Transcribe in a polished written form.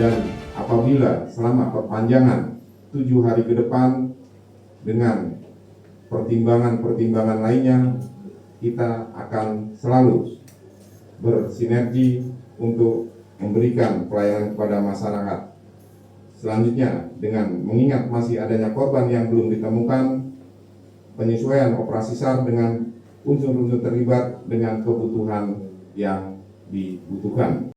Dan apabila selama perpanjangan 7 hari ke depan dengan pertimbangan-pertimbangan lainnya, kita akan selalu bersinergi untuk memberikan pelayanan kepada masyarakat. Selanjutnya, dengan mengingat masih adanya korban yang belum ditemukan, penyesuaian operasi SAR dengan unsur-unsur terlibat dengan kebutuhan yang dibutuhkan.